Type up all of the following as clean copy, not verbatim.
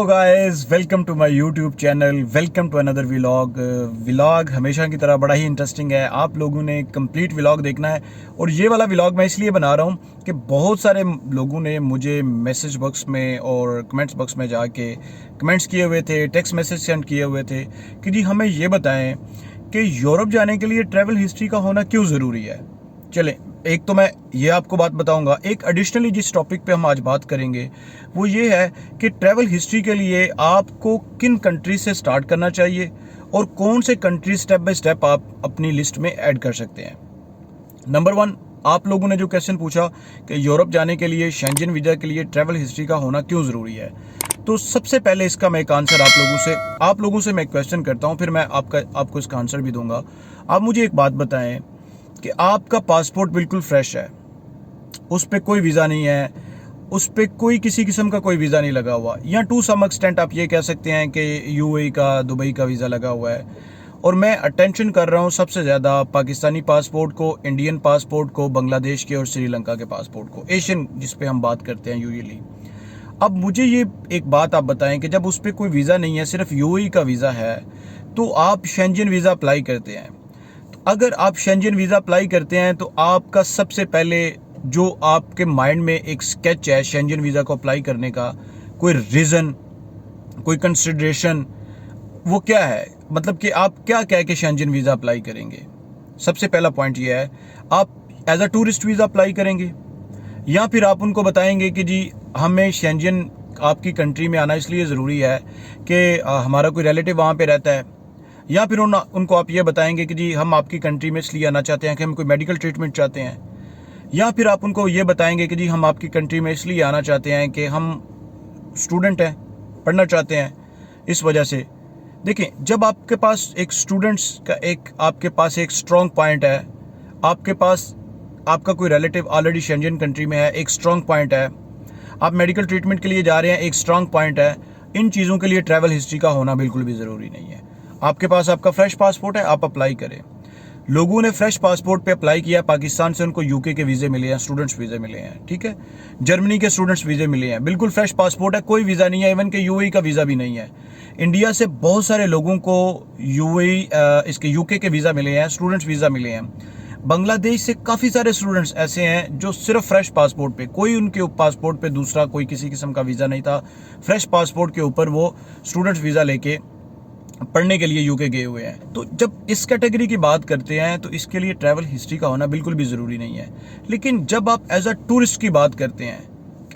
Guys, welcome to my YouTube channel. Welcome to another vlog हमेशा की तरह बड़ा ही इंटरेस्टिंग है। आप लोगों ने कंप्लीट व्लॉग देखना है। और ये वाला व्लॉग मैं इसलिए बना रहा हूँ कि बहुत सारे लोगों ने मुझे मैसेज बॉक्स में और कमेंट्स बॉक्स में जाके कमेंट्स किए हुए थे, टेक्स्ट मैसेज सेंड किए हुए थे कि जी हमें ये बताएं कि यूरोप जाने के लिए ट्रैवल हिस्ट्री का होना क्यों ज़रूरी है। चलें, एक तो मैं ये आपको बात बताऊंगा। एक एडिशनली जिस टॉपिक पे हम आज बात करेंगे वो ये है कि ट्रैवल हिस्ट्री के लिए आपको किन कंट्रीज से स्टार्ट करना चाहिए और कौन से कंट्रीज स्टेप बाय स्टेप आप अपनी लिस्ट में ऐड कर सकते हैं। नंबर 1, आप लोगों ने जो क्वेश्चन पूछा कि यूरोप जाने के लिए शेंजन वीज़ा के लिए ट्रैवल हिस्ट्री का होना क्यों ज़रूरी है, तो सबसे पहले इसका मैं एक आंसर आप लोगों से मैं क्वेश्चन करता हूँ, फिर मैं आपको इसका आंसर भी दूंगा। आप मुझे एक बात बताएं कि आपका पासपोर्ट बिल्कुल फ्रेश है, उस पर कोई वीज़ा नहीं है, उस पर कोई किसी किस्म का कोई वीज़ा नहीं लगा हुआ, या टू सम एक्सटेंट आप ये कह सकते हैं कि यूएई का, दुबई का वीज़ा लगा हुआ है। और मैं अटेंशन कर रहा हूँ सबसे ज़्यादा पाकिस्तानी पासपोर्ट को, इंडियन पासपोर्ट को, बांग्लादेश के और श्रीलंका के पासपोर्ट को, एशियन जिस पे हम बात करते हैं यूजुअली। अब मुझे ये एक बात आप बताएं कि जब उस पर कोई वीज़ा नहीं है, सिर्फ यूएई का वीज़ा है, तो आप शेंजन वीज़ा अप्लाई करते हैं। अगर आप शेंजन वीज़ा अप्लाई करते हैं तो आपका सबसे पहले जो आपके माइंड में एक स्केच है शेंजन वीज़ा को अप्लाई करने का, कोई रीज़न, कोई कंसिडरेशन, वो क्या है? मतलब कि आप क्या कह के शेंजन वीज़ा अप्लाई करेंगे। सबसे पहला पॉइंट ये है, आप as a tourist visa apply करेंगे या फिर आप उनको बताएंगे कि जी हमें शेंजन आपकी कंट्री में आना इसलिए ज़रूरी है कि हमारा कोई रिलेटिव वहाँ पे रहता है, या फिर उनको आप ये बताएंगे कि जी हम आपकी कंट्री में इसलिए आना चाहते हैं कि हम कोई मेडिकल ट्रीटमेंट चाहते हैं, या फिर आप उनको ये बताएंगे कि जी हम आपकी कंट्री में इसलिए आना चाहते हैं कि हम स्टूडेंट हैं, पढ़ना चाहते हैं, इस वजह से। देखें, जब आपके पास एक स्टूडेंट्स का आपके पास एक स्ट्रॉन्ग पॉइंट है, आपके पास आपका कोई रिलेटिव ऑलरेडी शेंजन कंट्री में है, एक स्ट्रॉन्ग पॉइंट है, आप मेडिकल ट्रीटमेंट के लिए जा रहे हैं, एक स्ट्रॉन्ग पॉइंट है, इन चीज़ों के लिए ट्रैवल हिस्ट्री का होना बिल्कुल भी ज़रूरी नहीं है। आपके पास आपका फ्रेश पासपोर्ट है, आप अप्लाई करें। लोगों ने फ्रेश पासपोर्ट पे अप्लाई किया, पाकिस्तान से उनको यूके के वीज़े मिले हैं, स्टूडेंट्स वीज़े मिले हैं, ठीक है, जर्मनी के स्टूडेंट्स वीज़े मिले हैं, बिल्कुल फ्रेश पासपोर्ट है, कोई वीज़ा नहीं है, इवन के यूएई का वीज़ा भी नहीं है। इंडिया से बहुत सारे लोगों को इसके यूके के वीज़ा मिले हैं, स्टूडेंट्स वीज़ा मिले हैं। बांग्लादेश से काफ़ी सारे स्टूडेंट्स ऐसे हैं जो सिर्फ फ्रेश पासपोर्ट पे, कोई उनके पासपोर्ट पे दूसरा कोई किसी किस्म का वीज़ा नहीं था, फ्रेश पासपोर्ट के ऊपर वो स्टूडेंट्स वीज़ा लेके पढ़ने के लिए यूके गए हुए हैं। तो जब इस कैटेगरी की बात करते हैं तो इसके लिए ट्रैवल हिस्ट्री का होना बिल्कुल भी ज़रूरी नहीं है। लेकिन जब आप एज अ टूरिस्ट की बात करते हैं,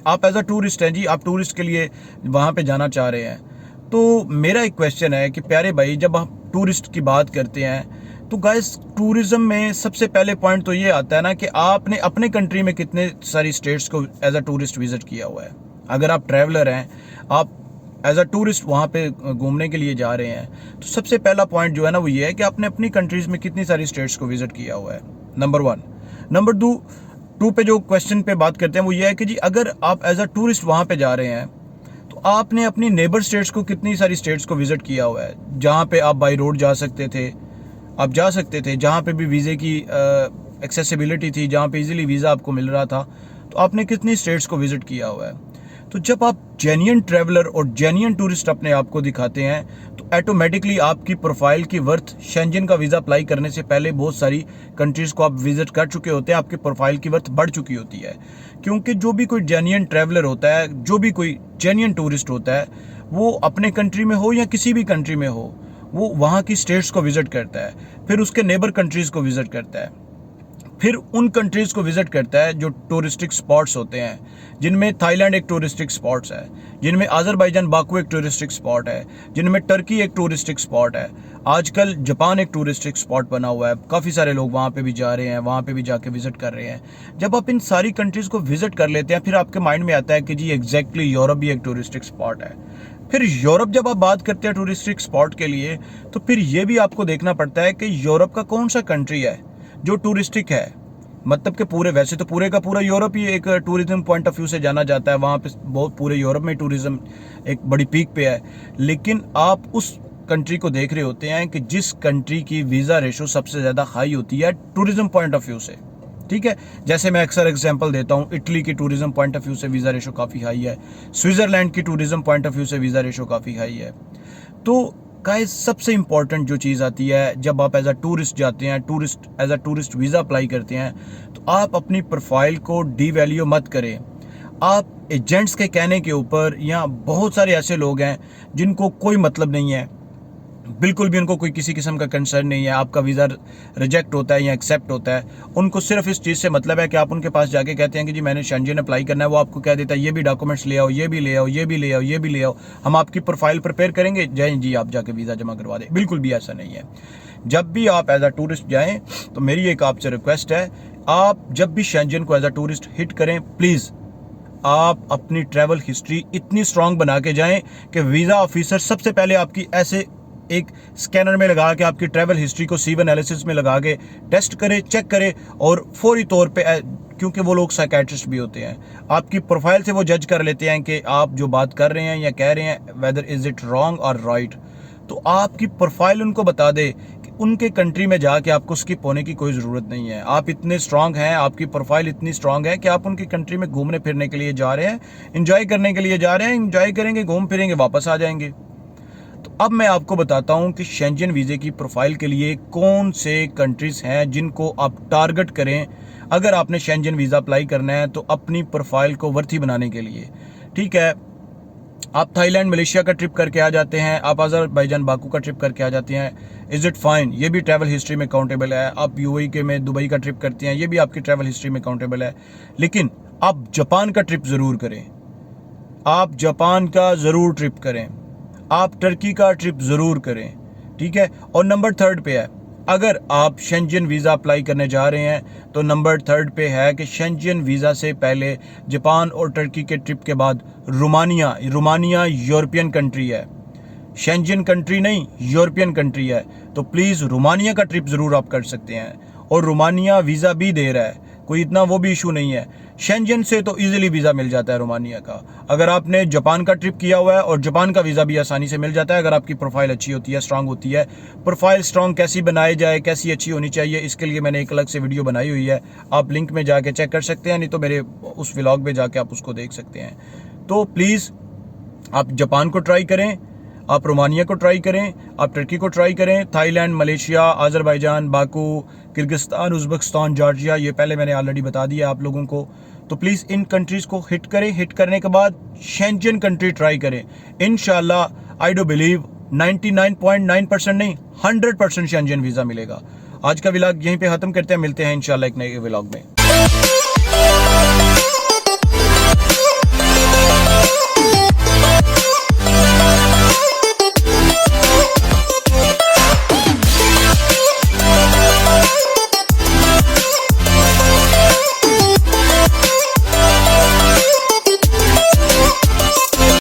आप एज अ टूरिस्ट हैं जी, आप टूरिस्ट के लिए वहाँ पे जाना चाह रहे हैं, तो मेरा एक क्वेश्चन है कि प्यारे भाई, जब आप टूरिस्ट की बात करते हैं तो गाइस, टूरिज्म में सबसे पहले पॉइंट तो ये आता है ना कि आपने अपने कंट्री में कितने सारी स्टेट्स को एज अ टूरिस्ट विजिट किया हुआ है। अगर आप ट्रैवलर हैं, आप एज अ टूरिस्ट वहाँ पे घूमने के लिए जा रहे हैं, तो सबसे पहला पॉइंट जो है ना वो ये है कि आपने अपनी कंट्रीज़ में कितनी सारी स्टेट्स को विजिट किया हुआ है, नंबर 1। नंबर 2 पे जो क्वेश्चन पे बात करते हैं वो ये है कि जी अगर आप एज अ टूरिस्ट वहाँ पे जा रहे हैं तो आपने अपनी नेबर स्टेट्स को, कितनी सारी स्टेट्स को विजिट किया हुआ है, जहाँ पे आप बाई रोड जा सकते थे, आप जा सकते थे, जहाँ पे भी वीज़े की एक्सेसिबिलिटी थी, जहाँ पे इजीली वीज़ा आपको मिल रहा था, तो आपने कितनी स्टेट्स को विजिट किया हुआ है। तो जब आप जेन्युइन ट्रैवलर और जेन्युइन टूरिस्ट अपने आप को दिखाते हैं तो ऑटोमेटिकली आपकी प्रोफाइल की वर्थ शेंजन का वीज़ा अप्लाई करने से पहले बहुत सारी कंट्रीज़ को आप विजिट कर चुके होते हैं, आपकी प्रोफाइल की वर्थ बढ़ चुकी होती है। क्योंकि जो भी कोई जेन्युइन ट्रैवलर होता है, जो भी कोई जेन्युइन टूरिस्ट होता है, वो अपने कंट्री में हो या किसी भी कंट्री में हो, वो वहाँ की स्टेट्स को विजिट करता है, फिर उसके नेबर कंट्रीज़ को विजिट करता है, फिर उन कंट्रीज़ को विजिट करता है जो टूरिस्टिक स्पॉट्स होते हैं, जिनमें थाईलैंड एक टूरिस्टिक स्पॉट्स है, जिनमें अज़रबैजान बाकू एक टूरिस्टिक स्पॉट है, जिनमें टर्की एक टूरिस्टिक स्पॉट है, आजकल जापान एक टूरिस्टिक स्पॉट बना हुआ है, काफ़ी सारे लोग वहाँ पे भी जा रहे हैं, वहाँ पे भी जाके विजिट कर रहे हैं। जब आप इन सारी कंट्रीज़ को विजिट कर लेते हैं, फिर आपके माइंड में आता है कि जी एग्जैक्टली यूरोप भी एक टूरिस्टिक स्पॉट है। फिर यूरोप जब आप बात करते हैं टूरिस्टिक स्पॉट के लिए, तो फिर ये भी आपको देखना पड़ता है कि यूरोप का कौन सा कंट्री है जो टूरिस्टिक है। मतलब कि पूरे, वैसे तो पूरे का पूरा यूरोप ही एक टूरिज्म पॉइंट ऑफ व्यू से जाना जाता है, वहाँ पे बहुत पूरे यूरोप में टूरिज्म एक बड़ी पीक पे है, लेकिन आप उस कंट्री को देख रहे होते हैं कि जिस कंट्री की वीज़ा रेशो सबसे ज़्यादा हाई होती है टूरिज्म पॉइंट ऑफ व्यू से। ठीक है। जैसे मैं अक्सर एग्जांपल देता हूँ, इटली की टूरिज्म पॉइंट ऑफ व्यू से वीज़ा रेशो काफ़ी हाई है, स्विट्ज़रलैंड की टूरिज्म पॉइंट ऑफ व्यू से वीज़ा रेशो काफ़ी हाई है। तो गाइस सबसे इंपॉर्टेंट जो चीज़ आती है जब आप एज अ टूरिस्ट जाते हैं, as a tourist visa apply करते हैं, तो आप अपनी प्रोफाइल को डीवैल्यू मत करें। आप एजेंट्स के कहने के ऊपर, या बहुत सारे ऐसे लोग हैं जिनको कोई मतलब नहीं है, बिल्कुल भी उनको कोई किसी किस्म का कंसर्न नहीं है आपका वीज़ा रिजेक्ट होता है या एक्सेप्ट होता है। उनको सिर्फ इस चीज़ से मतलब है कि आप उनके पास जाके कहते हैं कि जी मैंने शेंजन अप्लाई करना है, वो आपको कह देता है ये भी डॉक्यूमेंट्स ले आओ, ये भी ले आओ, ये भी ले आओ, ये भी ले आओ, हम आपकी प्रोफाइल प्रिपेयर करेंगे, जय जी आप जाके वीज़ा जमा करवा दें। बिल्कुल भी ऐसा नहीं है। जब भी आप एज अ टूरिस्ट जाएँ तो मेरी एक आपसे रिक्वेस्ट है, आप जब भी शेंजन को एज अ टूरिस्ट हिट करें, प्लीज़ आप अपनी ट्रैवल हिस्ट्री इतनी स्ट्रांग बना के जाएं कि वीज़ा ऑफिसर सबसे पहले आपकी ऐसे एक स्कैनर में लगा के आपकी ट्रैवल हिस्ट्री को सीव एनालिसिस में लगा के टेस्ट करे, चेक करे, और फौरी तौर पे, क्योंकि वो लोग साइकेट्रिस्ट भी होते हैं, आपकी प्रोफाइल से वो जज कर लेते हैं कि आप जो बात कर रहे हैं या कह रहे हैं वेदर इज इट रॉन्ग और राइट। तो आपकी प्रोफाइल उनको बता दे कि उनके कंट्री में जाके आपको स्किप होने की कोई ज़रूरत नहीं है। आप इतने स्ट्रांग हैं, आपकी प्रोफाइल इतनी स्ट्रांग है कि आप उनकी कंट्री में घूमने फिरने के लिए जा रहे हैं, इंजॉय करने के लिए जा रहे हैं, इंजॉय करेंगे, घूम फिरेंगे, वापस आ जाएंगे। तो अब मैं आपको बताता हूं कि शेंजन वीज़े की प्रोफाइल के लिए कौन से कंट्रीज हैं जिनको आप टारगेट करें अगर आपने शेंजन वीज़ा अप्लाई करना है, तो अपनी प्रोफाइल को वर्थी बनाने के लिए। ठीक है, आप थाईलैंड मलेशिया का ट्रिप करके आ जाते हैं, आप अज़रबैजान बाकू का ट्रिप करके आ जाते हैं, इज़ इट फाइन, ये भी ट्रैवल हिस्ट्री में काउंटेबल है। आप यूएई के में दुबई का ट्रिप करते हैं, ये भी आपकी ट्रैवल हिस्ट्री में काउंटेबल है। लेकिन आप जापान का ट्रिप ज़रूर करें, आप जापान का ज़रूर ट्रिप करें, आप टर्की का ट्रिप ज़रूर करें। ठीक है, और नंबर 3 पे है, अगर आप शेंजन वीज़ा अप्लाई करने जा रहे हैं तो नंबर 3 पे है कि शेंजन वीज़ा से पहले जापान और टर्की के ट्रिप के बाद रोमानिया यूरोपियन कंट्री है, शेंजन कंट्री नहीं, यूरोपियन कंट्री है। तो प्लीज़ रोमानिया का ट्रिप ज़रूर आप कर सकते हैं, और रोमानिया वीज़ा भी दे रहा है, कोई इतना वो भी इशू नहीं है। शेंजन से तो इजीली वीज़ा मिल जाता है रोमानिया का। अगर आपने जापान का ट्रिप किया हुआ है, और जापान का वीज़ा भी आसानी से मिल जाता है अगर आपकी प्रोफाइल अच्छी होती है, स्ट्रांग होती है। प्रोफाइल स्ट्रांग कैसी बनाई जाए, कैसी अच्छी होनी चाहिए, इसके लिए मैंने एक अलग से वीडियो बनाई हुई है, आप लिंक में जाके चेक कर सकते हैं, नहीं तो मेरे उस व्लॉग में जाके आप उसको देख सकते हैं। तो प्लीज़ आप जापान को ट्राई करें, आप रोमानिया को ट्राई करें, आप टर्की को ट्राई करें, Thailand, Malaysia, Azerbaijan, Baku, Kyrgyzstan, Uzbekistan, Georgia, ये पहले मैंने ऑलरेडी बता दिया आप लोगों को। तो प्लीज़ इन कंट्रीज़ को हिट करें, हिट करने के बाद शेंजन कंट्री ट्राई करें। इंशाल्लाह आई डू बिलीव 99.9% नहीं, 100% शेंजन वीज़ा मिलेगा। आज का व्लॉग यहीं पे ख़त्म करते हैं, मिलते हैं इंशाल्लाह एक नए व्लॉग में।